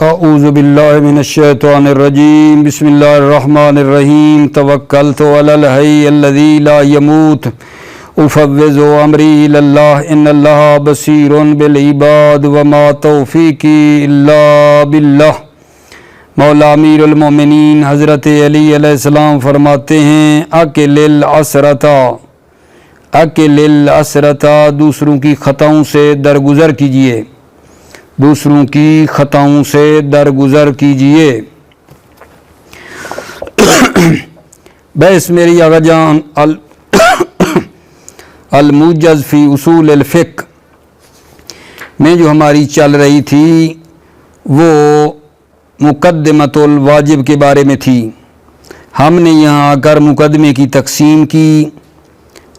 اعوذ باللہ من الشیطان الرجیم بسم اللہ الرحمن الرحیم توکلت علی الحی الذی لا یموت افوض امری الی اللہ ان اللہ بصیر بالعباد وما توفیقی الا باللہ۔ مولا امیر المومنین حضرت علی علیہ السلام فرماتے ہیں اکل العسرتا دوسروں کی خطاؤں سے درگزر کیجئے، دوسروں کی خطاؤں سے درگزر کیجئے۔ بحث میری آغا جان الموجز فی اصول الفقہ میں جو ہماری چل رہی تھی وہ مقدمۃ الواجب کے بارے میں تھی۔ ہم نے یہاں آ کر مقدمے کی تقسیم کی،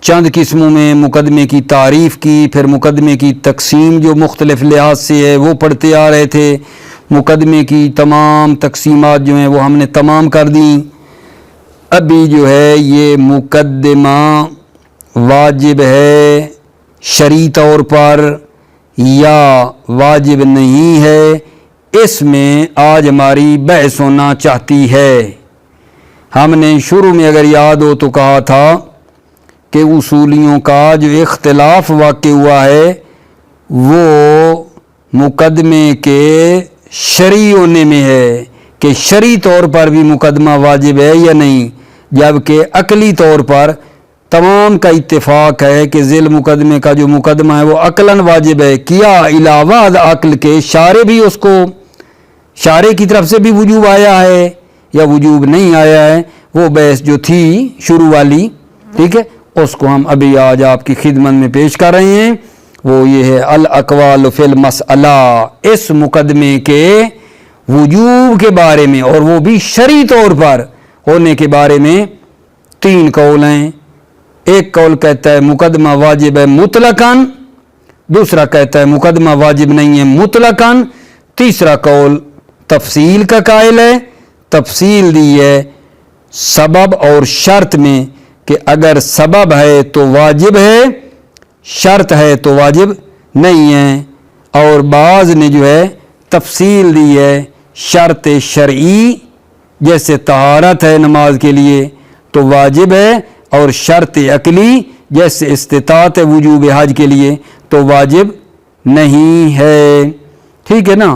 چند قسموں میں مقدمے کی تعریف کی، پھر مقدمے کی تقسیم جو مختلف لحاظ سے ہے وہ پڑھتے آ رہے تھے۔ مقدمے کی تمام تقسیمات جو ہیں وہ ہم نے تمام کر دیں۔ ابھی جو ہے یہ مقدمہ واجب ہے شرعی طور پر یا واجب نہیں ہے، اس میں آج ہماری بحث ہونا چاہتی ہے۔ ہم نے شروع میں اگر یاد ہو تو کہا تھا کہ اصولیوں کا جو اختلاف واقع ہوا ہے وہ مقدمے کے شرعی ہونے میں ہے کہ شرعی طور پر بھی مقدمہ واجب ہے یا نہیں، جبکہ عقلی طور پر تمام کا اتفاق ہے کہ ذیل مقدمے کا جو مقدمہ ہے وہ عقلاً واجب ہے۔ کیا علاوہ عقل کے شارع بھی اس کو، شارع کی طرف سے بھی وجوب آیا ہے یا وجوب نہیں آیا ہے، وہ بحث جو تھی شروع والی، ٹھیک ہے، اس کو ہم ابھی آج آپ کی خدمت میں پیش کر رہے ہیں۔ وہ یہ ہے الاقوال فی المسئلہ، اس مقدمے کے وجوب کے بارے میں اور وہ بھی شرعی طور پر ہونے کے بارے میں تین قول ہیں۔ ایک قول کہتا ہے مقدمہ واجب ہے مطلقاً، دوسرا کہتا ہے مقدمہ واجب نہیں ہے مطلقاً، تیسرا قول تفصیل کا قائل ہے، تفصیل دی ہے سبب اور شرط میں کہ اگر سبب ہے تو واجب ہے، شرط ہے تو واجب نہیں ہے۔ اور بعض نے جو ہے تفصیل دی ہے شرط شرعی، جیسے طہارت ہے نماز کے لیے تو واجب ہے، اور شرط عقلی جیسے استطاعت وجوب حج کے لیے تو واجب نہیں ہے، ٹھیک ہے نا۔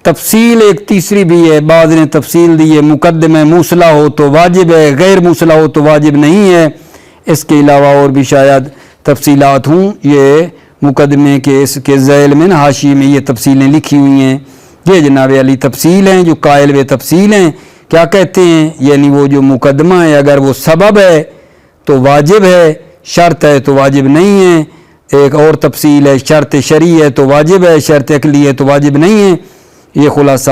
تفصیل ایک تیسری بھی ہے، بعض نے تفصیل دی ہے مقدمہ موصلہ ہو تو واجب ہے، غیر موصلہ ہو تو واجب نہیں ہے۔ اس کے علاوہ اور بھی شاید تفصیلات ہوں، یہ مقدمے کے اس کے ذیل میں نا حاشیے میں یہ تفصیلیں لکھی ہوئی ہیں، یہ جناب علی تفصیل ہیں جو قائل و تفصیل ہیں۔ کیا کہتے ہیں؟ یعنی وہ جو مقدمہ ہے اگر وہ سبب ہے تو واجب ہے، شرط ہے تو واجب نہیں ہے۔ ایک اور تفصیل ہے شرط شرعی ہے تو واجب ہے، شرط عقلی ہے تو واجب نہیں ہے۔ یہ خلاصہ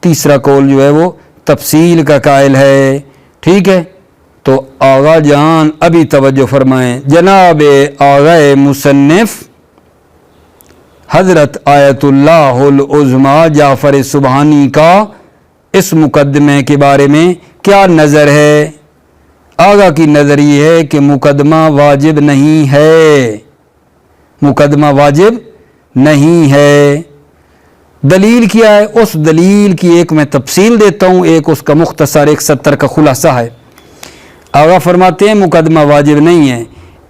تیسرا قول جو ہے وہ تفصیل کا قائل ہے، ٹھیک ہے۔ تو آغا جان ابھی توجہ فرمائیں، جناب آغا مصنف حضرت آیت اللہ العظمیٰ جعفر سبحانی کا اس مقدمے کے بارے میں کیا نظر ہے؟ آغا کی نظر یہ ہے کہ مقدمہ واجب نہیں ہے، مقدمہ واجب نہیں ہے۔ دلیل کیا ہے؟ اس دلیل کی ایک میں تفصیل دیتا ہوں، ایک اس کا مختصر ایک سطر کا خلاصہ ہے۔ آغا فرماتے ہیں مقدمہ واجب نہیں ہے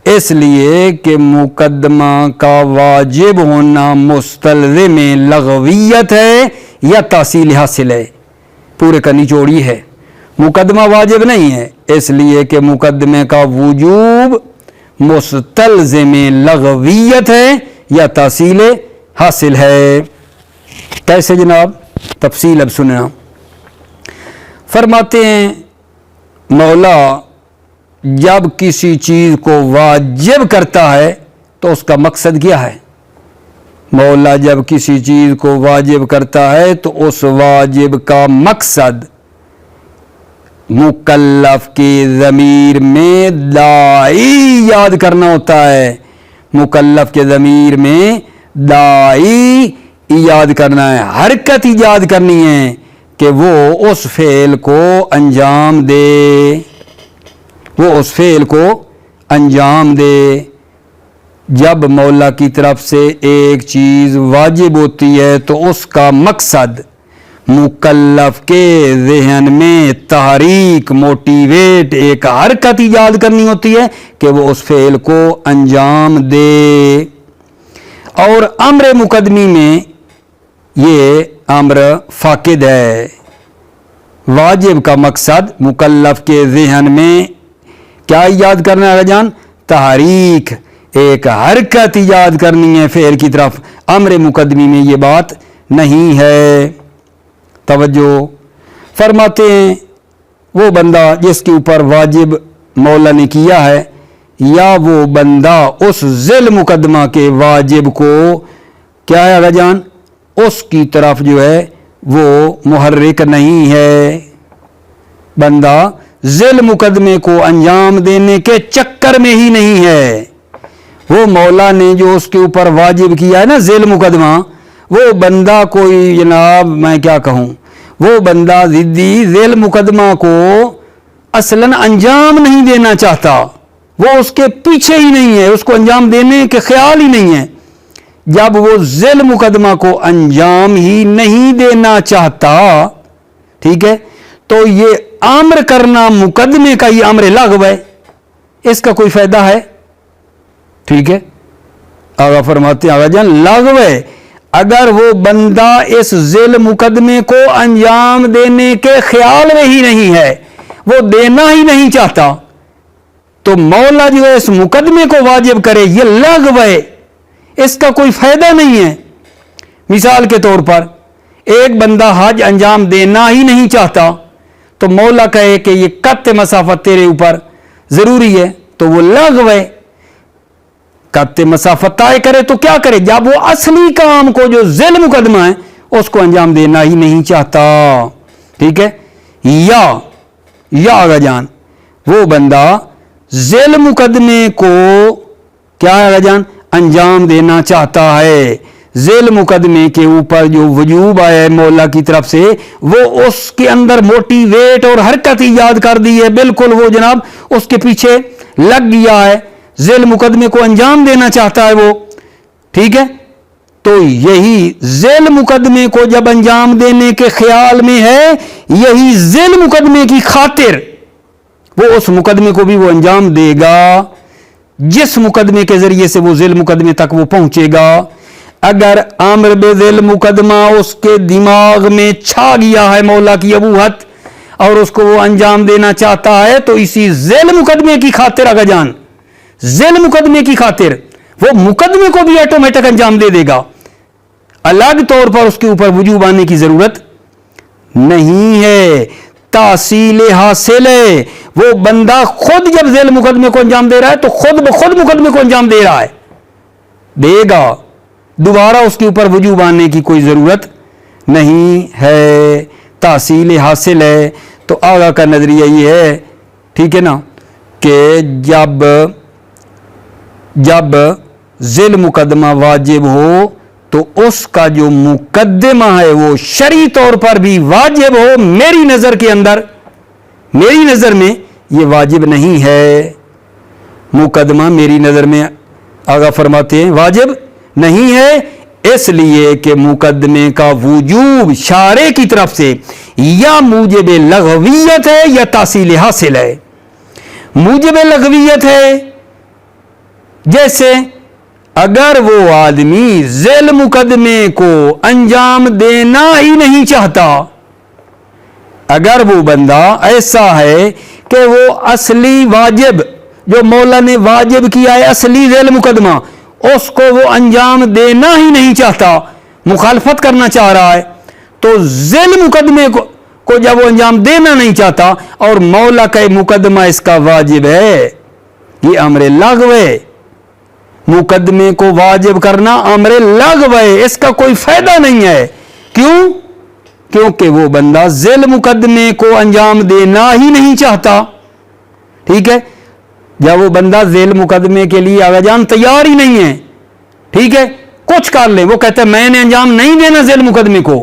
اس لیے کہ مقدمہ کا واجب ہونا مستلزم لغویت ہے یا تحصیل حاصل ہے۔ پورے کا نچوڑ یہ ہے، مقدمہ واجب نہیں ہے اس لیے کہ مقدمے کا وجوب مستلزم لغویت ہے یا تحصیل حاصل ہے۔ کیسے جناب؟ تفصیل اب سننا۔ فرماتے ہیں مولا جب کسی چیز کو واجب کرتا ہے تو اس کا مقصد کیا ہے؟ مولا جب کسی چیز کو واجب کرتا ہے تو اس واجب کا مقصد مکلف کی ضمیر میں داعی یاد کرنا ہوتا ہے، مکلف کے ضمیر میں داعی ایجاد کرنا ہے، حرکت ایجاد کرنی ہے کہ وہ اس فعل کو انجام دے، وہ اس فعل کو انجام دے۔ جب مولا کی طرف سے ایک چیز واجب ہوتی ہے تو اس کا مقصد مکلف کے ذہن میں تحریک، موٹیویٹ، ایک حرکت ایجاد کرنی ہوتی ہے کہ وہ اس فعل کو انجام دے۔ اور امر مقدمی میں یہ امر فاقد ہے۔ واجب کا مقصد مکلف کے ذہن میں کیا ایجاد کرنا ہے جان؟ تحریک، ایک حرکت ایجاد کرنی ہے فعل کی طرف۔ امر مقدمی میں یہ بات نہیں ہے۔ توجہ فرماتے ہیں وہ بندہ جس کے اوپر واجب مولا نے کیا ہے، یا وہ بندہ اس ذیل مقدمہ کے واجب کو کیا ہے آگا جان، اس کی طرف جو ہے وہ محرک نہیں ہے۔ بندہ ذیل مقدمے کو انجام دینے کے چکر میں ہی نہیں ہے۔ وہ مولا نے جو اس کے اوپر واجب کیا ہے نا ذیل مقدمہ، وہ بندہ کوئی جناب میں کیا کہوں، وہ بندہ ضدی ذیل مقدمہ کو اصلاً انجام نہیں دینا چاہتا، وہ اس کے پیچھے ہی نہیں ہے، اس کو انجام دینے کے خیال ہی نہیں ہے۔ جب وہ ذیل مقدمہ کو انجام ہی نہیں دینا چاہتا، ٹھیک ہے، تو یہ امر کرنا مقدمے کا یہ امر لغو ہے، اس کا کوئی فائدہ ہے؟ ٹھیک ہے، آگا فرماتے ہیں آگا جان لغو ہے۔ اگر وہ بندہ اس ذیل مقدمے کو انجام دینے کے خیال میں ہی نہیں ہے، وہ دینا ہی نہیں چاہتا، تو مولا جو ہے اس مقدمے کو واجب کرے یہ لغو ہے، اس کا کوئی فائدہ نہیں ہے۔ مثال کے طور پر ایک بندہ حج انجام دینا ہی نہیں چاہتا، تو مولا کہے کہ یہ قط مسافت تیرے اوپر ضروری ہے، تو وہ لغو ہے۔ قط مسافت طے کرے تو کیا کرے؟ جب وہ اصلی کام کو جو ذیل مقدمہ ہے اس کو انجام دینا ہی نہیں چاہتا، ٹھیک ہے۔ یا آگا جان وہ بندہ ذیل مقدمے کو کیا ہے آگا جان انجام دینا چاہتا ہے، ذیل مقدمے کے اوپر جو وجوب آیا ہے مولا کی طرف سے وہ اس کے اندر موٹیویٹ اور حرکت ایجاد کر دی ہے، بالکل وہ جناب اس کے پیچھے لگ گیا ہے، ذیل مقدمے کو انجام دینا چاہتا ہے وہ، ٹھیک ہے۔ تو یہی ذیل مقدمے کو جب انجام دینے کے خیال میں ہے، یہی ذیل مقدمے کی خاطر وہ اس مقدمے کو بھی وہ انجام دے گا جس مقدمے کے ذریعے سے وہ ذیل مقدمے تک وہ پہنچے گا۔ اگر امر بذیل مقدمہ اس کے دماغ میں چھا گیا ہے مولا کی ابوہت اور اس کو وہ انجام دینا چاہتا ہے، تو اسی ذیل مقدمے کی خاطر اگر جان ذیل مقدمے کی خاطر وہ مقدمے کو بھی آٹومیٹک انجام دے دے گا، الگ طور پر اس کے اوپر وجوب آنے کی ضرورت نہیں ہے۔ تحصیل حاصل ہے، وہ بندہ خود جب ذیل مقدمے کو انجام دے رہا ہے تو خود بخود مقدمے کو انجام دے رہا ہے، دے گا، دوبارہ اس کے اوپر وجوب آنے کی کوئی ضرورت نہیں ہے، تحصیل حاصل ہے۔ تو آگا کا نظریہ یہ ہے، ٹھیک ہے نا، کہ جب ذیل مقدمہ واجب ہو تو اس کا جو مقدمہ ہے وہ شرعی طور پر بھی واجب ہو۔ میری نظر کے اندر، میری نظر میں یہ واجب نہیں ہے، مقدمہ میری نظر میں آگا فرماتے ہیں واجب نہیں ہے، اس لیے کہ مقدمے کا وجوب شارع کی طرف سے یا موجب لغویت ہے یا تحصیل حاصل ہے۔ موجب لغویت ہے، جیسے اگر وہ آدمی ذیل مقدمے کو انجام دینا ہی نہیں چاہتا، اگر وہ بندہ ایسا ہے کہ وہ اصلی واجب جو مولا نے واجب کیا ہے، اصلی ذیل مقدمہ، اس کو وہ انجام دینا ہی نہیں چاہتا، مخالفت کرنا چاہ رہا ہے، تو ذیل مقدمے کو جب وہ انجام دینا نہیں چاہتا اور مولا کا مقدمہ اس کا واجب ہے، یہ امر لغو ہے۔ مقدمے کو واجب کرنا امر لغو ہے، اس کا کوئی فائدہ نہیں ہے۔ کیوں؟ کیونکہ وہ بندہ ذیل مقدمے کو انجام دینا ہی نہیں چاہتا، ٹھیک ہے۔ جب وہ بندہ ذیل مقدمے کے لیے آگا جان تیار ہی نہیں ہے، ٹھیک ہے، کچھ کر لے، وہ کہتا ہے میں نے انجام نہیں دینا ذیل مقدمے کو،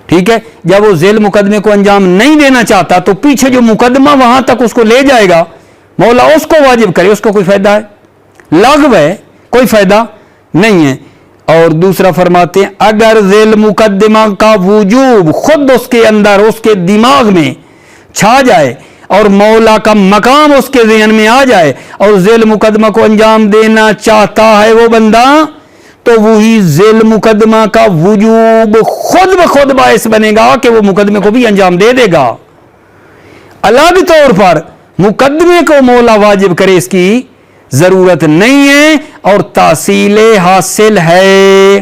ٹھیک ہے۔ جب وہ ذیل مقدمے کو انجام نہیں دینا چاہتا تو پیچھے جو مقدمہ وہاں تک اس کو لے جائے گا، مولا اس کو واجب کرے، اس کو کوئی فائدہ ہے؟ لغو ہے، کوئی فائدہ نہیں ہے۔ اور دوسرا فرماتے ہیں اگر ذیل مقدمہ کا وجوب خود اس کے اندر اس کے دماغ میں چھا جائے اور مولا کا مقام اس کے ذہن میں آ جائے اور ذیل مقدمہ کو انجام دینا چاہتا ہے وہ بندہ، تو وہی ذیل مقدمہ کا وجوب خود بخود باعث بنے گا کہ وہ مقدمے کو بھی انجام دے دے گا۔ الگ طور پر مقدمے کو مولا واجب کرے اس کی ضرورت نہیں ہے اور تحصیل حاصل ہے۔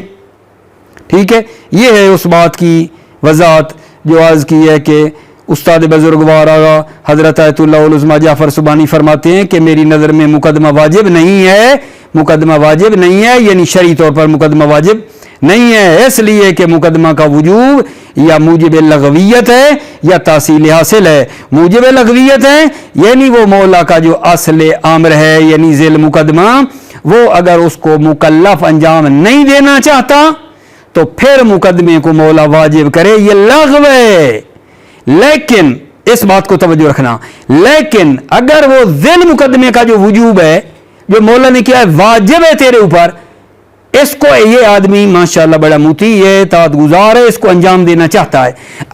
ٹھیک ہے، یہ ہے اس بات کی وضاحت جو عرض کی ہے کہ استاد بزرگوار آغا حضرت آیت اللہ العظمیٰ جعفر سبحانی فرماتے ہیں کہ میری نظر میں مقدمہ واجب نہیں ہے، مقدمہ واجب نہیں ہے، یعنی شرعی طور پر مقدمہ واجب نہیں ہے، اس لیے کہ مقدمہ کا وجوب یا موجب لغویت ہے یا تحصیل حاصل ہے۔ موجب لغویت ہے یعنی وہ مولا کا جو اصل امر ہے، یعنی ذیل مقدمہ، وہ اگر اس کو مکلف انجام نہیں دینا چاہتا تو پھر مقدمے کو مولا واجب کرے، یہ لغو ہے۔ لیکن اس بات کو توجہ رکھنا، لیکن اگر وہ ذیل مقدمے کا جو وجوب ہے جو مولا نے کیا ہے واجب ہے تیرے اوپر، اس کو یہ آدمی ماشاءاللہ بڑا مطیع ہے، اطاعت گزار ہے، اس کو انجام دینا چاہتا ہے۔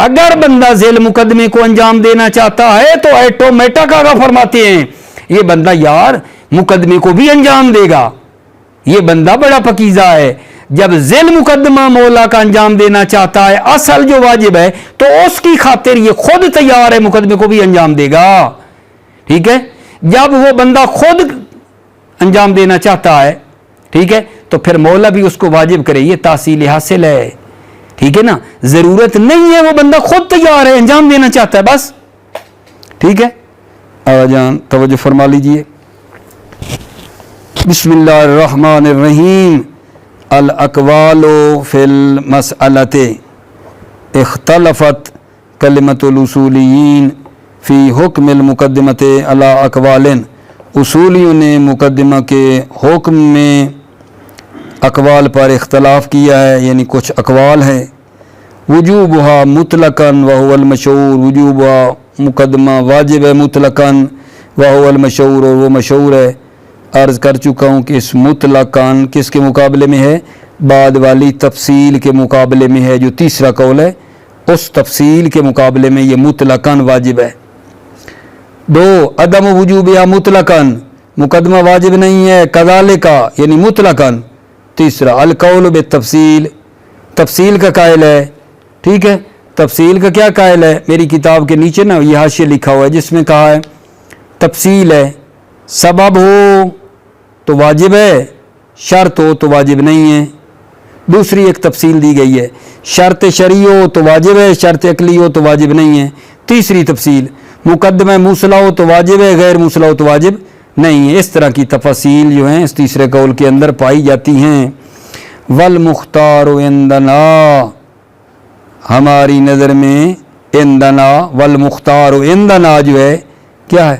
اگر بندہ ذیل مقدمے کو انجام دینا چاہتا ہے تو ایٹومیٹک آگا فرماتے ہیں یہ بندہ یار مقدمے کو بھی انجام دے گا، یہ بندہ بڑا پکیزہ ہے۔ جب ذیل مقدمہ مولا کا انجام دینا چاہتا ہے اصل جو واجب ہے تو اس کی خاطر یہ خود تیار ہے، مقدمے کو بھی انجام دے گا۔ ٹھیک ہے، جب وہ بندہ خود انجام دینا چاہتا ہے، ٹھیک ہے، تو پھر مولا بھی اس کو واجب کرے، یہ تحصیل حاصل ہے۔ ٹھیک ہے نا، ضرورت نہیں ہے، وہ بندہ خود تیار ہے، انجام دینا چاہتا ہے بس۔ ٹھیک ہے، آجان توجہ فرما لیجئے۔ بسم اللہ الرحمن الرحیم۔ الاقوال فی المسألۃ اختلفت کلمۃ الاصولیین فی حکم المقدمۃ علی اقوال، اصولیوں نے مقدمہ کے حکم میں اقوال پر اختلاف کیا ہے، یعنی کچھ اقوال ہیں۔ وجوبها مطلقاً وهو المشہور، وجوبها مقدمہ واجب ہے مطلقاً وهو المشہور، اور وہ مشہور ہے۔ عرض کر چکا ہوں کہ اس مطلقاً کس کے مقابلے میں ہے؟ بعد والی تفصیل کے مقابلے میں ہے، جو تیسرا قول ہے اس تفصیل کے مقابلے میں یہ مطلقاً واجب ہے۔ دو، عدم وجوب یا مطلقاً، مقدمہ واجب نہیں ہے کذالک یعنی مطلقاً۔ تیسرا، القول بالتفصیل، تفصیل کا قائل ہے۔ ٹھیک ہے، تفصیل کا کیا قائل ہے؟ میری کتاب کے نیچے نا یہ حاشیہ لکھا ہوا ہے جس میں کہا ہے تفصیل ہے، سبب ہو تو واجب ہے، شرط ہو تو واجب نہیں ہے۔ دوسری ایک تفصیل دی گئی ہے، شرط شرعی ہو تو واجب ہے، شرط عقلی ہو تو واجب نہیں ہے۔ تیسری تفصیل، مقدمہ موصلہ ہو تو واجب ہے، غیر موصلہ ہو تو واجب نہیں ہے۔ اس طرح کی تفاصیل جو ہیں اس تیسرے قول کے اندر پائی جاتی ہیں۔ والمختار عندنا، ہماری نظر میں، عندنا والمختار عندنا جو ہے کیا ہے؟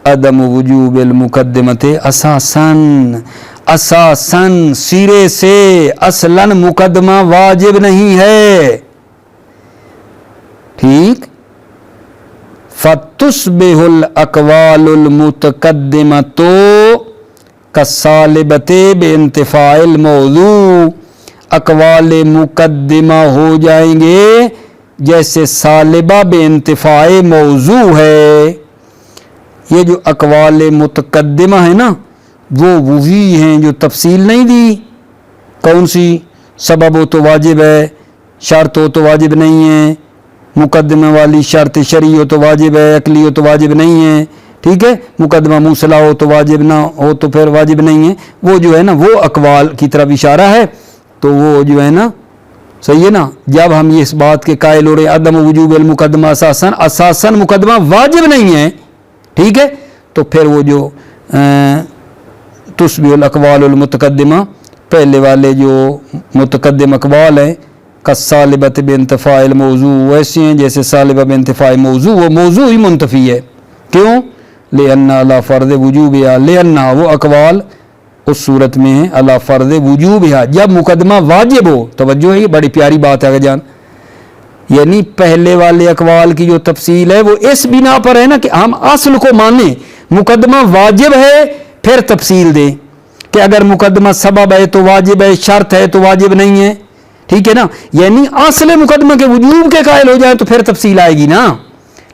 عدم وجوب المقدمت اساساً، اساساً سرے سے اصلاً مقدمہ واجب نہیں ہے۔ ٹھیک، فتصبح الاقوال المتقدمۃ کالصالبۃ بانتفاع الموضوع، اقوال مقدمہ ہو جائیں گے جیسے صالبہ بے انتفاع موضوع ہے۔ یہ جو اقوال متقدمہ ہے نا وہ وہی ہیں جو تفصیل نہیں دی۔ کون سی؟ سبب ہو تو واجب ہے، شرط ہو تو واجب نہیں ہے، مقدمہ والی شرط شرعی ہو تو واجب ہے، عقلی ہو تو واجب نہیں ہے۔ ٹھیک ہے، مقدمہ موصلہ ہو تو واجب نہ ہو تو پھر واجب نہیں ہے۔ وہ جو ہے نا وہ اقوال کی طرف اشارہ ہے، تو وہ جو ہے نا صحیح ہے نا۔ جب ہم یہ اس بات کے قائل ہو رہے عدم وجوب المقدمہ اساساً، اساساً مقدمہ واجب نہیں ہے، ٹھیک ہے، تو پھر وہ جو تشبیہ الاقوال المتقدمہ، پہلے والے جو متقدم اقوال ہیں کالصالبۃ بانتفاع الموضوع، ویسے ہیں جیسے صالبہ بانتفاع موضوع، وہ موضوع ہی منتفی ہے۔ کیوں؟ لأن علی فرض وجوبها، لأن وہ اقوال اس صورت میں ہے علی فرض وجوبها، جب مقدمہ واجب ہو۔ توجہ ہے، یہ بڑی پیاری بات ہے جان، یعنی پہلے والے اقوال کی جو تفصیل ہے وہ اس بنا پر ہے نا کہ ہم اصل کو مانیں، مقدمہ واجب ہے پھر تفصیل دیں، کہ اگر مقدمہ سبب ہے تو واجب ہے، شرط ہے تو واجب نہیں ہے، ٹھیک ہے نا، یعنی اصل مقدمہ کے وجوب کے قائل ہو جائیں تو پھر تفصیل آئے گی نا،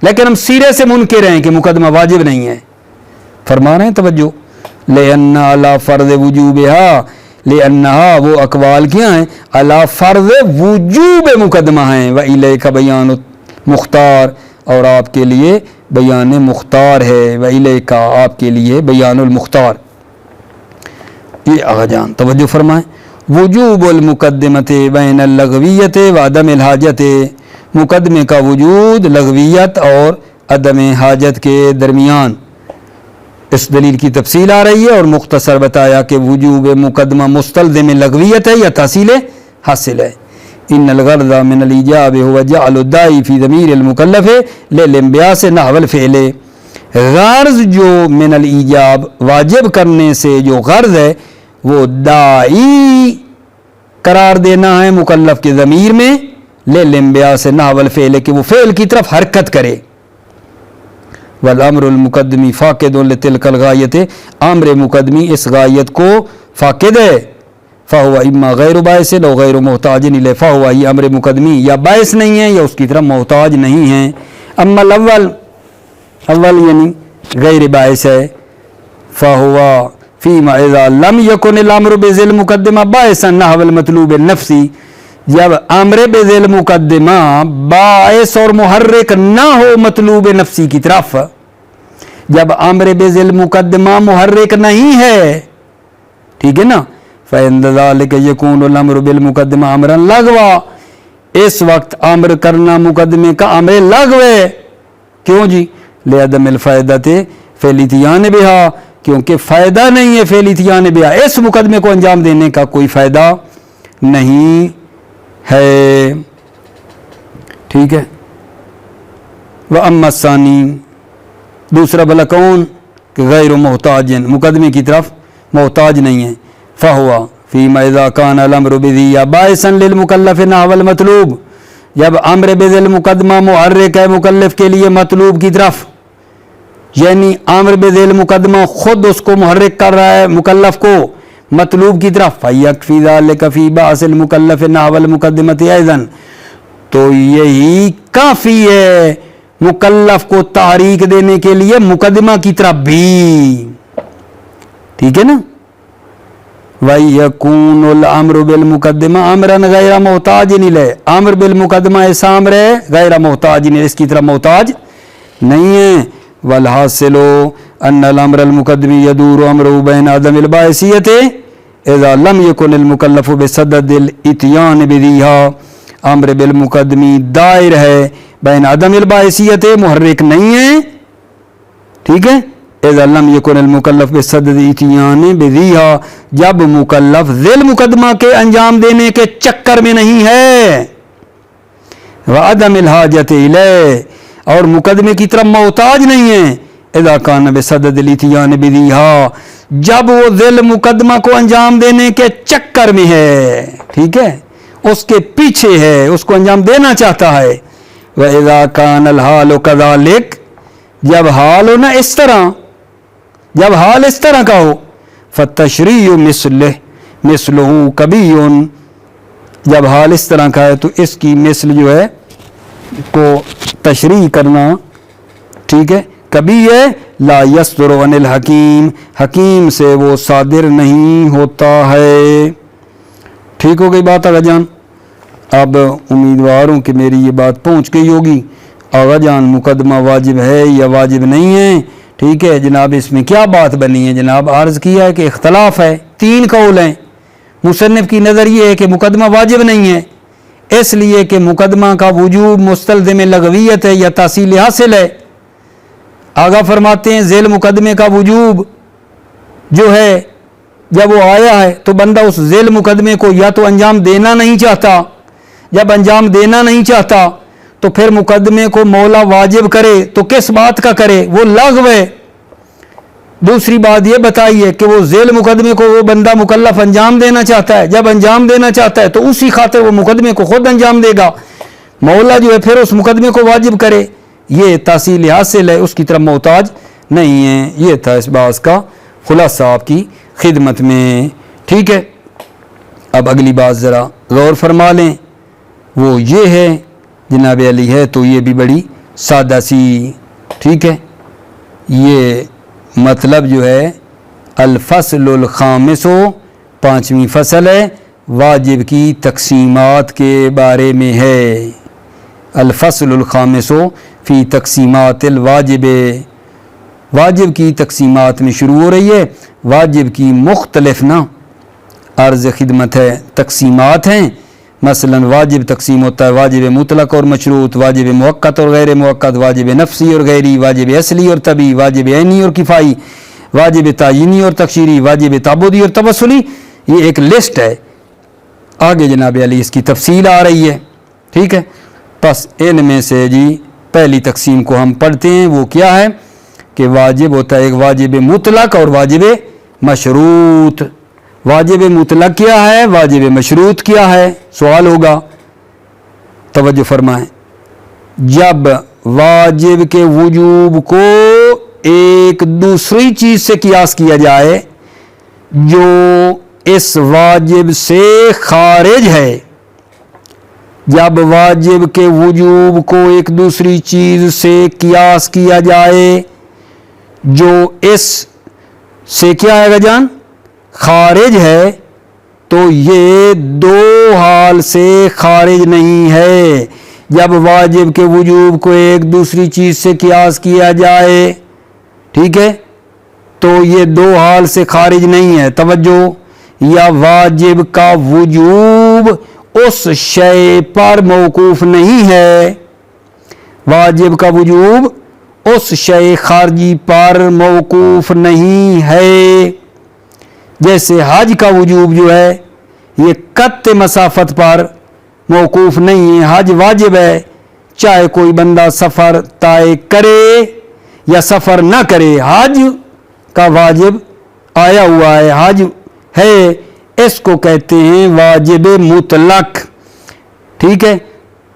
لیکن ہم سیرے سے منکر ہیں کہ مقدمہ واجب نہیں ہے۔ فرما رہے ہیں توجہ، لِأَنَّ عَلَى فَرْضِ وُجُوبِهَا، لِأَنَّهَا وہ اقوال کیا ہیں، عَلَى فَرْضِ وجوب مقدمہ ہیں، وَإِلَيْكَ بَيَانُ مختار، اور آپ کے لیے بیان مختار ہے، وَإِلَيْكَ آپ کے لیے بیان المختار۔ یہ آغا جان توجہ فرمائیں، وجوب المقدمت بین اللغویت و عدم الحاجت، مقدمے کا وجود لغویت اور عدم حاجت کے درمیان۔ اس دلیل کی تفصیل آ رہی ہے اور مختصر بتایا کہ وجوب مقدمہ مستلزم لغویت ہے یا تحصیل حاصل ہے۔ ان الغرض من الایجاب هو جعل الداعی فی ضمیر المکلف للانبیاس نحو الفعل، غرض جو من الایجاب واجب کرنے سے جو غرض ہے وہ داعی قرار دینا ہے مکلف کے ضمیر میں، للانبیاس نحو الفعل کہ وہ فعل کی طرف حرکت کرے۔ والامر المقدمی فاقد لتلک الغایت، امر مقدمی اس غایت کو فاقد ہے، فہو اما غیر باعث او غیر محتاج الیہ، فہو یہ امر مقدمی یا باعث نہیں ہے یا اس کی طرف محتاج نہیں ہے۔ اما الاول، اول یعنی غیر باعث ہے، فہو فیما اذا لم یکن الامر بذیل مقدمہ باعثا نحو المطلوب النفسی، جب امر بذیل مقدمہ باعث اور محرک نہ ہو مطلوب نفسی کی طرف، جب امر بذیل مقدمہ محرک نہیں ہے، ٹھیک ہے نا، فَإِنَّ ذَلِكَ يَكُونُ الْأَمْرُ بِالْمُقَدِّمَةِ أَمْرًا لَغْوًا، اس وقت امر کرنا مقدمے کا امر لغو ہے، کیوں جی؟ لِعَدَمِ الْفَائِدَةِ فِي الْإِتْيَانِ بِهَا، کیونکہ فائدہ نہیں ہے فِي الْإِتْيَانِ بِهَا، اس مقدمے کو انجام دینے کا کوئی فائدہ نہیں ہے، ٹھیک ہے۔ وَأَمَّا الثَّانِي، دوسرا بھلا کون کہ غیر محتاج، مقدمے کی طرف محتاج نہیں ہے، فَهُوَ فِيمَا إِذَا كَانَ الْأَمْرُ بِذِي بَاعِثًا لِلْمُكَلَّفِ نَحْوَ الْمَطْلُوب، جب امر بذل مقدمہ محرک ہے مکلف کے لیے مطلوب کی طرف، یعنی امر بذل مقدمہ خود اس کو محرک کر رہا ہے مکلف کو مطلوب کی طرف، فَيَكْفِي ذَلِكَ فِي بَعْثِ الْمُكَلَّفِ نَحْوَ الْمُقَدِّمَةِ أَيْضًا، تو یہی کافی ہے مکلف کو تحریک دینے کے لیے مقدمہ کی طرف بھی، ٹھیک ہے نا۔ وَيَكُونُ الْأَمْرُ بِالْمُقَدِّمَةِ أَمْرًا غَيْرَ مُحْتَاجٍ إِلَيْهِ، امر بالمقدمہ ایسا امر ہے غیر محتاج، اس کی طرف محتاج نہیں ہے۔ وَالْحَاصِلُ أَنَّ الْأَمْرَ الْمُقَدِّمِ يَدُورُ أَمْرُهُ بَيْنَ عَدَمِ الْبَاعِثِيَّةِ إِذَا لَمْ يَكُنِ الْمُكَلَّفُ بِصَدَدِ الْإِتْيَانِ بِذِيهَا، امر بالمقدمی دائر ہے بین عدم الباعثیت، محرک نہیں ہے، ٹھیک ہے، اذا لم یکن المکلف بصدد اتیان بذیہا، جب مکلف ذیل مقدمہ کے انجام دینے کے چکر میں نہیں ہے، وعدم الحاجت الیہ، اور مقدمے کی طرف محتاج نہیں ہے، اذا کان بصدد الاتیان بذیہا، جب وہ ذیل مقدمہ کو انجام دینے کے چکر میں ہے، ٹھیک ہے، اس کے پیچھے ہے، اس کو انجام دینا چاہتا ہے۔ وَإِذَا كَانَ الْحَالُ كَذَلِكَ، جب حال ہو نا اس طرح، جب حال اس طرح کا ہو، فَالتَّشْرِيعُ مِثْلُهُ كَبِيٌّ، جب حال اس طرح کا ہے تو اس کی مثل جو ہے کو تشریح کرنا، ٹھیک ہے، کبھی ہے لا يصدر عن الحکیم، حکیم سے وہ صادر نہیں ہوتا ہے۔ ٹھیک ہو گئی بات آغا جان؟ اب امیدوار ہوں کہ میری یہ بات پہنچ گئی ہوگی۔ آغا جان مقدمہ واجب ہے یا واجب نہیں ہے؟ ٹھیک ہے جناب، اس میں کیا بات بنی ہے؟ جناب عرض کیا ہے کہ اختلاف ہے، 3 قول ہیں۔ مصنف کی نظر یہ ہے کہ مقدمہ واجب نہیں ہے، اس لیے کہ مقدمہ کا وجوب مستلزم لغویت ہے یا تحصیل حاصل ہے۔ آگاہ فرماتے ہیں ذیل مقدمے کا وجوب جو ہے جب وہ آیا ہے تو بندہ اس ذیل مقدمے کو یا تو انجام دینا نہیں چاہتا، جب انجام دینا نہیں چاہتا تو پھر مقدمے کو مولا واجب کرے تو کس بات کا کرے؟ وہ لغو ہے۔ دوسری بات یہ بتائیے کہ وہ ذیل مقدمے کو وہ بندہ مکلف انجام دینا چاہتا ہے، جب انجام دینا چاہتا ہے تو اسی خاطر وہ مقدمے کو خود انجام دے گا، مولا جو ہے پھر اس مقدمے کو واجب کرے، یہ تحصیل حاصل ہے، اس کی طرف محتاج نہیں ہے۔ یہ تھا اس بات کا خلاصہ آپ کی خدمت میں. ٹھیک ہے. اب اگلی بات ذرا غور فرما لیں، وہ یہ ہے جناب علی ہے تو یہ بھی بڑی سادہ سی. ٹھیک ہے. یہ مطلب جو ہے الفصل الخامس، پانچویں فصل ہے، واجب کی تقسیمات کے بارے میں ہے. الفصل الخامس فی تقسیمات الواجب، واجب کی تقسیمات میں شروع ہو رہی ہے. واجب کی مختلف عرض خدمت ہے تقسیمات ہیں. مثلا واجب تقسیم ہوتا ہے واجب مطلق اور مشروط، واجب موقت اور غیر موقت، واجب نفسی اور غیری، واجب اصلی اور طبعی، واجب عینی اور کفائی، واجب تعینی اور تقشیری، واجب تعبدی اور تبصلی. یہ ایک لسٹ ہے. آگے جناب علی اس کی تفصیل آ رہی ہے. ٹھیک ہے. بس ان میں سے جی پہلی تقسیم کو ہم پڑھتے ہیں. وہ کیا ہے کہ واجب ہوتا ہے ایک واجب مطلق اور واجب مشروط. واجب مطلق کیا ہے، واجب مشروط کیا ہے؟ سوال ہوگا، توجہ فرمائیں. جب واجب کے وجوب کو ایک دوسری چیز سے قیاس کیا جائے جو اس واجب سے خارج ہے، جب واجب کے وجوب کو ایک دوسری چیز سے قیاس کیا جائے جو اس سے کیا ہے جان خارج ہے، تو یہ دو حال سے خارج نہیں ہے. جب واجب کے وجوب کو ایک دوسری چیز سے قیاس کیا جائے، ٹھیک ہے، تو یہ دو حال سے خارج نہیں ہے. توجہ، یا واجب کا وجوب اس شے پر موقوف نہیں ہے، واجب کا وجوب اس شے خارجی پر موقوف نہیں ہے. جیسے حج کا وجوب جو ہے یہ قطع مسافت پر موقوف نہیں ہے. حج واجب ہے، چاہے کوئی بندہ سفر طے کرے یا سفر نہ کرے، حج کا واجب آیا ہوا ہے، حج ہے. اس کو کہتے ہیں واجب مطلق. ٹھیک ہے.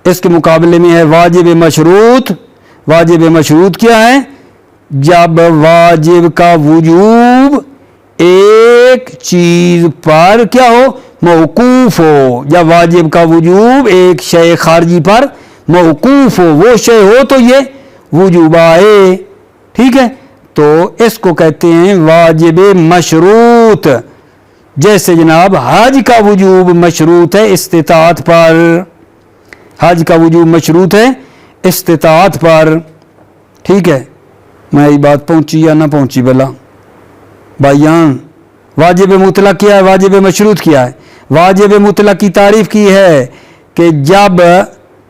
اس کے مقابلے میں ہے واجب مشروط. واجب مشروط کیا ہے؟ جب واجب کا وجوب ایک چیز پر کیا ہو، موقوف ہو. جب واجب کا وجوب ایک شے خارجی پر موقوف ہو، وہ شے ہو تو یہ وجوب آئے. ٹھیک ہے. تو اس کو کہتے ہیں واجب مشروط. جیسے جناب حج کا وجوب مشروط ہے استطاعت پر، حج کا وجوب مشروط ہے استطاعت پر. ٹھیک ہے. میں یہ بات پہنچی یا نہ پہنچی بلا بھائیان؟ واجب مطلق کیا ہے، واجب مشروط کیا ہے؟ واجب مطلق کی تعریف کی ہے کہ جب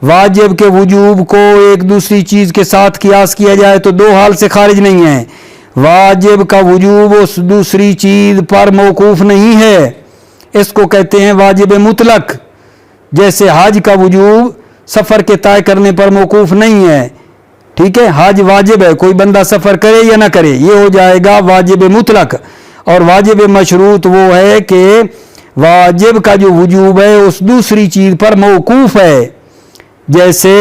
واجب کے وجوب کو ایک دوسری چیز کے ساتھ قیاس کیا جائے تو دو حال سے خارج نہیں ہے. واجب کا وجوب اس دوسری چیز پر موقوف نہیں ہے، اس کو کہتے ہیں واجب مطلق. جیسے حج کا وجوب سفر کے طے کرنے پر موقوف نہیں ہے. ٹھیک ہے. حج واجب ہے، کوئی بندہ سفر کرے یا نہ کرے، یہ ہو جائے گا واجب مطلق. اور واجب مشروط وہ ہے کہ واجب کا جو وجوب ہے اس دوسری چیز پر موقوف ہے. جیسے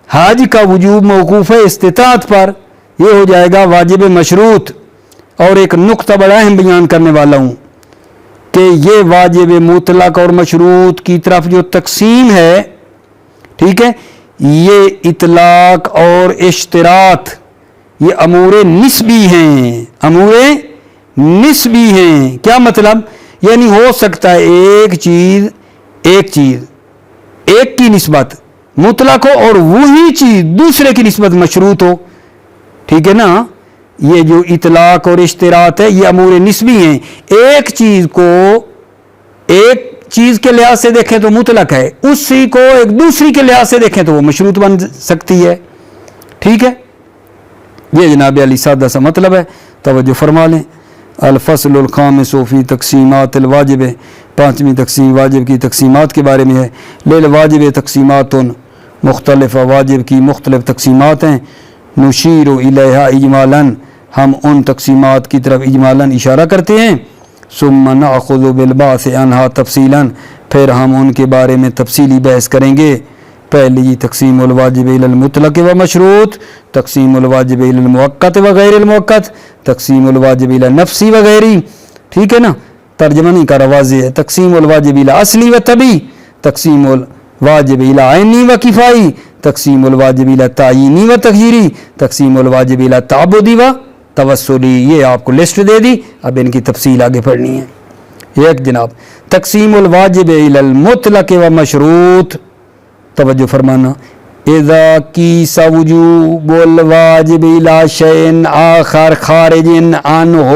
حج کا وجوب موقوف ہے استطاعت پر، یہ ہو جائے گا واجب مشروط. اور ایک نقطہ بڑا اہم بیان کرنے والا ہوں کہ یہ واجب مطلق اور مشروط کی طرف جو تقسیم ہے، ٹھیک ہے، یہ اطلاق اور اشتراط یہ امور نسبی ہیں. امور نسبی ہیں. کیا مطلب؟ یعنی ہو سکتا ہے ایک چیز ایک کی نسبت مطلق ہو اور وہی چیز دوسرے کی نسبت مشروط ہو. ٹھیک ہے نا. یہ جو اطلاق اور اشتراط ہے یہ امور نسبی ہیں. ایک چیز کو ایک چیز کے لحاظ سے دیکھیں تو مطلق ہے، اسی کو ایک دوسری کے لحاظ سے دیکھیں تو وہ مشروط بن سکتی ہے. ٹھیک ہے. یہ جناب علی سادہ سا مطلب ہے، توجہ فرما لیں. الفصل الخامس فی تقسیمات الواجب، پانچویں تقسیم واجب کی تقسیمات کے بارے میں ہے. للواجب تقسیمات مختلف، واجب کی مختلف تقسیمات ہیں. نشیر الیہا اجمالا، ہم ان تقسیمات کی طرف اجمالا اشارہ کرتے ہیں. ثم ناخذ بالبحث عنہا تفصیلا، پھر ہم ان کے بارے میں تفصیلی بحث کریں گے. پہلی تقسیم الواجب الی المطلق و مشروط، تقسیم الواجب الی المؤقت و غیر المؤقت، تقسیم الواجب الی نفسی و غیری. ٹھیک ہے نا, ترجمہ نہیں کر رہا, واضح ہے. تقسیم الواجب الى اصلی و طبی, تقسیم الواجب الى عینی و کفائی, تقسیم الواجب الى تعیینی و تغییری, تقسیم الواجب الى تعبدی و توسلی. یہ آپ کو لسٹ دے دی, اب ان کی تفصیل آگے پڑھنی ہے. ایک جناب تقسیم الواجب الى المطلق و مشروط, توجہ فرمانا, اذا قیس وجوب الواجب الى شیء آخر خارج عنہ,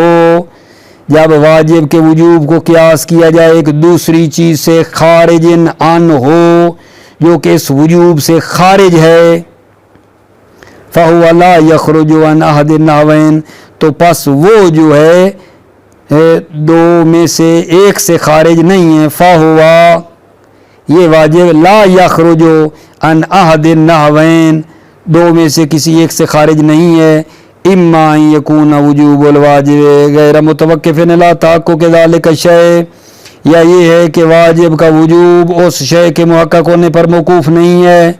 جب واجب کے وجوب کو قیاس کیا جائے ایک دوسری چیز سے خارج عنہ, جو کہ اس وجوب سے خارج ہے, فَهُوَ لَا يَخْرُجُ عَنْ أَحَدِ النَّحْوَيْنِ, تو پس وہ جو ہے دو میں سے ایک سے خارج نہیں ہے. فَهُوَ, یہ واجب, لا یخرج عن احد النحوین, دو میں سے کسی ایک سے خارج نہیں ہے. اما ان یکون وجوب الواجب غیر متوقف لا تحقق ذلک الشیء, یا یہ ہے کہ واجب کا وجوب اس شے کے محقق ہونے پر موقوف نہیں ہے.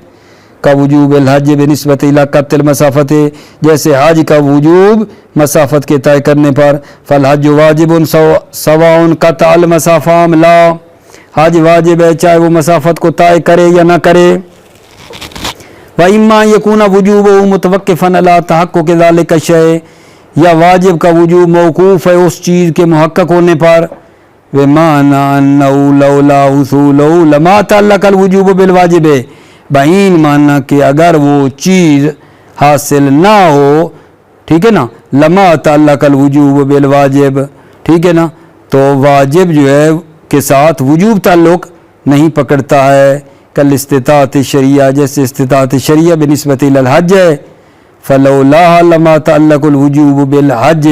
کا وجوب الحج بنسبت الی قطع المسافت, جیسے حج کا وجوب مسافت کے طے کرنے پر. فالحج واجب سواء قطع المسافہ ام لا, حج واجب ہے چاہے وہ مسافت کو طے کرے یا نہ کرے. وَإِمَّا يَكُونَ وُجُوبُهُ مُتَوَقِّفًا عَلَىٰ تَحَقُّقِ ذَلِكَ الشَّيْءِ, یا واجب کا وجوب موقوف ہے اس چیز کے محقق ہونے پر. وَمَعْنَىٰ أَنَّهُ لَوْلَا حُصُولُهُ لَمَا تَعَلَّقَ الْوُجُوبُ بِالْوَاجِبِ, بعین ماننا کہ اگر وہ چیز حاصل نہ ہو, ٹھیک ہے نا, لما تعلق الوجوب بالواجب, ٹھیک ہے نا, تو واجب جو ہے کے ساتھ وجوب تعلق نہیں پکڑتا ہے. کل استطاعت شریعہ, جیسے استطاعت شریعہ بنسبت الی الحج ہے. فلولاها لما تعلق الوجوب بالحج,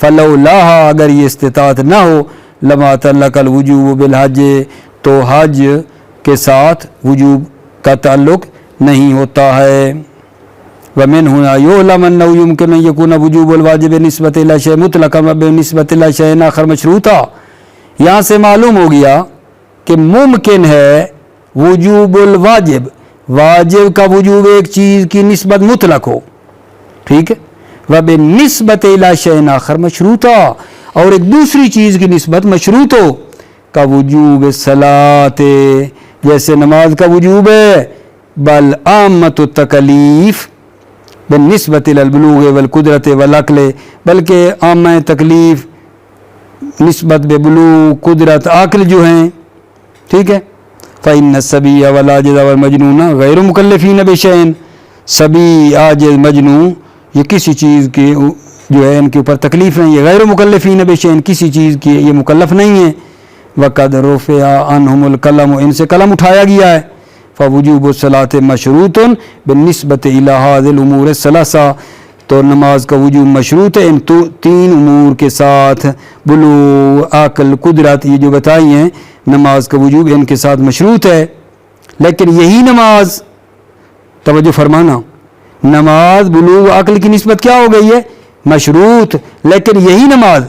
فلولاها, اگر یہ استطاعت نہ ہو, لما تعلق الوجوب بالحج, تو حج کے ساتھ وجوب کا تعلق نہیں ہوتا ہے. ومن هنا يعلم انه يمكن ان يكون وجوب الواجب نسبت الى شيء مطلقا بنسبت الى شيء آخر مشروطا, یہاں سے معلوم ہو گیا کہ ممکن ہے وجوب الواجب, واجب کا وجوب ایک چیز کی نسبت مطلق ہو, ٹھیک ہے, وبنسبت الى شيء آخر مشروطا, اور ایک دوسری چیز کی نسبت مشروط ہو. کا وجوب الصلاۃ, جیسے نماز کا وجوب ہے. بل عامۃ التکلیف بالنسبت الی البلوغ والقدرت والعقل, بلکہ عامہ تکلیف نسبت ببلوغ, قدرت, عقل جو ہیں, ٹھیک ہے. فإن الصبی والعاجز والمجنون غیر مکلفین بشیء, صبی, عاجز, مجنون, یہ کسی چیز کے جو ہے ان کے اوپر تکلیف نہیں ہے. غیر مکلفین بشیء, کسی چیز کی یہ مکلف نہیں ہے. وقد رفع عنہم القلم, ان سے قلم اٹھایا گیا ہے. فوجوب الصلاۃ مشروط بالنسبت الی هذه الامور الثلاثه, تو نماز کا وجوب مشروط ہے ان تین امور کے ساتھ. بلوغ, عقل, قدرت, یہ جو بتائی ہیں نماز کا وجوب ان کے ساتھ مشروط ہے. لیکن یہی نماز, توجہ فرمانا, نماز بلوغ عقل کی نسبت کیا ہو گئی ہے, مشروط, لیکن یہی نماز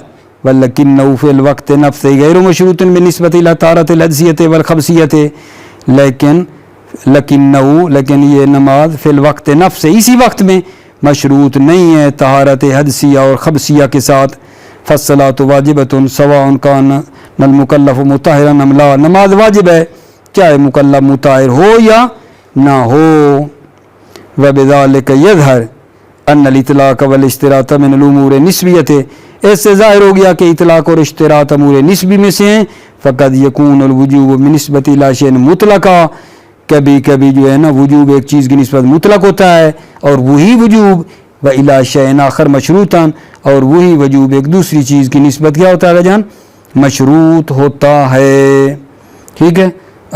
وَلَكِنَّهُ فِي الْوَقْتِ نَفْسِهِ غَيْرُ مَشْرُوطٍ بِالنِّسْبَةِ إِلَىٰ طَهَارَةِ الْحَدْثِيَّةِ وَالْخَبْثِيَّةِ, لیکن یہ نماز فی الوقت نفس, اسی وقت میں مشروط نہیں ہے طہارت حدثیہ اور خبثیہ کے ساتھ. فالصلاۃ واجبۃ سواء کان المکلف مطہرا ام لا, نماز واجب ہے چاہے مکلف مطہر ہو یا نہ ہو. وبذلک یظہر ان الاطلاق والاشتراط من الامور نسبیۃ, اس سے ظاہر ہو گیا کہ اطلاق اور اشتراط امور نسبی میں سے ہیں. فقد یکون الوجوب بنسبت الی شیء مطلقا, کبھی کبھی جو ہے نا وجوب ایک چیز کی نسبت مطلق ہوتا ہے, اور وہی وجوب و الی شیء آخر مشروطا, اور وہی وجوب ایک دوسری چیز کی نسبت کیا ہوتا ہے جان, مشروط ہوتا ہے. ٹھیک ہے,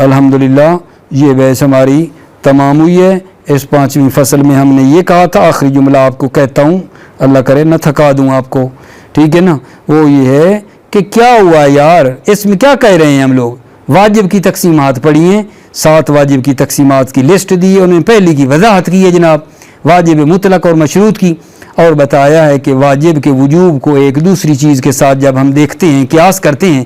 الحمدللہ یہ بحث ہماری تمام ہوئی ہے. اس 5ویں فصل میں ہم نے یہ کہا تھا, آخری جملہ آپ کو کہتا ہوں, اللہ کرے نہ تھکا دوں آپ کو, ٹھیک ہے نا, وہ یہ ہے کہ کیا ہوا یار, اس میں کیا کہہ رہے ہیں ہم لوگ. واجب کی تقسیمات پڑھی ہیں, 7 واجب کی تقسیمات کی لسٹ دی ہے, انہوں نے پہلی کی وضاحت کی ہے جناب, واجب مطلق اور مشروط کی, اور بتایا ہے کہ واجب کے وجوب کو ایک دوسری چیز کے ساتھ جب ہم دیکھتے ہیں, قیاس کرتے ہیں,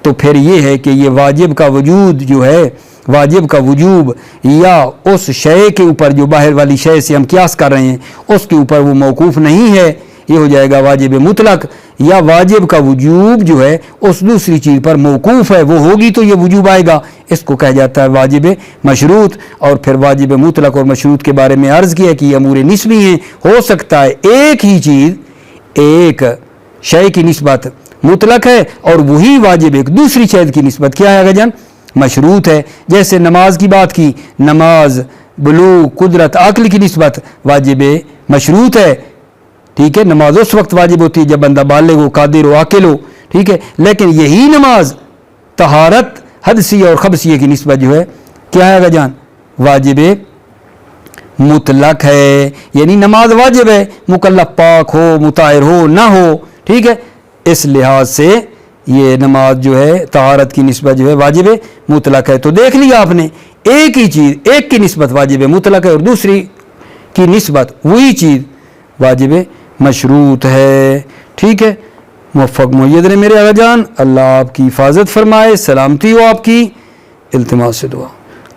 تو پھر یہ ہے کہ یہ واجب کا وجود جو ہے, واجب کا وجوب یا اس شے کے اوپر جو باہر والی شے سے ہم قیاس کر رہے ہیں اس کے اوپر وہ موقوف نہیں ہے, یہ ہو جائے گا واجب مطلق، یا واجب کا وجوب جو ہے اس دوسری چیز پر موقوف ہے، وہ ہوگی تو یہ وجوب آئے گا، اس کو کہا جاتا ہے واجب مشروط۔ اور پھر واجب مطلق اور مشروط کے بارے میں عرض کیا کہ یہ امور نسبی ہیں، ہو سکتا ہے ایک ہی چیز ایک شے کی نسبت مطلق ہے اور وہی واجب ایک دوسری چیز کی نسبت کیا ہے آگے جان مشروط ہے۔ جیسے نماز کی بات کی، نماز بلوغ قدرت عقل کی نسبت واجب مشروط ہے، ٹھیک ہے، نماز اس وقت واجب ہوتی ہے جب بندہ بالغ ہو، قادر ہو، عاقل ہو، ٹھیک ہے، لیکن یہی نماز طہارت حدثیہ اور خبثیہ کی نسبت جو ہے کیا ہے آگے جان واجب مطلق ہے، یعنی نماز واجب ہے، مکلف پاک ہو مطہر ہو نہ ہو، ٹھیک ہے، اس لحاظ سے یہ نماز جو ہے طہارت کی نسبت جو ہے واجب مطلق ہے۔ تو دیکھ لیا آپ نے، ایک ہی چیز ایک کی نسبت واجب مطلق ہے اور دوسری کی نسبت وہی چیز واجب مشروط ہے، ٹھیک ہے۔ موفق مؤید نے میرے آقا جان، اللہ آپ کی حفاظت فرمائے، سلامتی ہو آپ کی، التماس سے دعا۔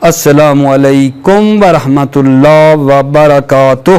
السلام علیکم ورحمۃ اللہ وبرکاتہ۔